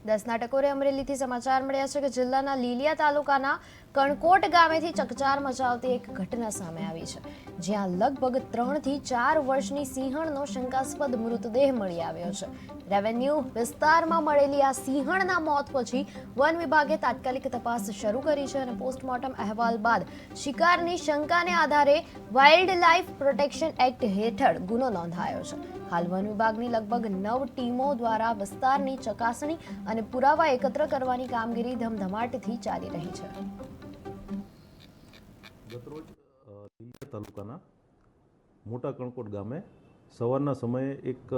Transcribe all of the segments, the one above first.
10ના ટકોરે અમરેલીથી સમાચાર મળ્યા છે કે જિલ્લાના લીલિયા તાલુકાના કણકોટ ગામેથી ચકચાર મચાવતી એક ઘટના સામે આવી છે, જ્યાં લગભગ 3 થી 4 વર્ષની સિંહણનો શંકાસ્પદ મૃતદેહ મળી આવ્યો છે. રેવન્યુ વિસ્તારમાં મળેલી આ સિંહણના મોત પછી વન વિભાગે તાત્કાલિક તપાસ શરૂ કરી છે અને પોસ્ટમોર્ટમ અહેવાલ બાદ શિકારની શંકાને આધારે વાઇલ્ડ લાઇફ પ્રોટેક્શન એક્ટ હેઠળ ગુનો નોંધાયો છે. હાલ વન વિભાગની લગભગ 9 ટીમો દ્વારા વિસ્તારની ચકાસણી અને પુરાવા એકત્ર કરવાની કામગીરી ધમધમાટથી ચાલી રહી છે. ગતરોજ લીલિયા તાલુકાના મોટા કણકોટ ગામે સવારના સમયે એક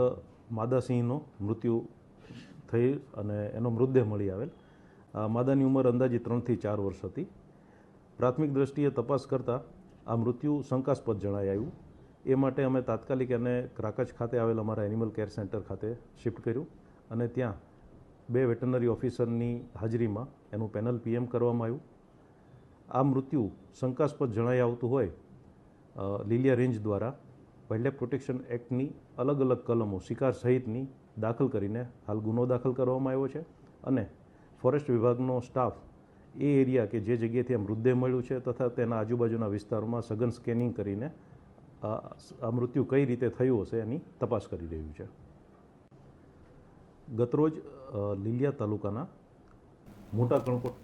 માદા સિંહનો મૃત્યુ થઈ અને એનો મૃતદેહ મળી આવેલ. માદાની ઉંમર અંદાજે 3 થી 4 વર્ષ હતી. પ્રાથમિક દ્રષ્ટિએ તપાસ કરતાં આ મૃત્યુ શંકાસ્પદ જણાઈ આવ્યું. એ માટે અમે તાત્કાલિક એને ક્રાકચ ખાતે આવેલ અમારા એનિમલ કેર સેન્ટર ખાતે શિફ્ટ કર્યું અને ત્યાં 2 વેટરનરી ઓફિસરની હાજરીમાં એનું પેનલ પીએમ કરવામાં આવ્યું. આ મૃત્યુ શંકાસ્પદ જણાઈ આવતું હોય લીલિયા રેન્જ દ્વારા વાઇલ્ડલાઇફ પ્રોટેક્શન એક્ટની અલગ અલગ કલમો શિકાર સહિતની દાખલ કરીને હાલ ગુનો દાખલ કરવામાં આવ્યો છે અને ફોરેસ્ટ વિભાગનો સ્ટાફ એ એરિયા કે જે જગ્યાએથી આ મૃતદેહ મળ્યું છે તથા તેના આજુબાજુના વિસ્તારોમાં સઘન સ્કેનિંગ કરીને આ મૃત્યુ કઈ રીતે થયું હશે એની તપાસ કરી રહ્યું છે. ગતરોજ લીલિયા તાલુકાના મોટા કણકોટ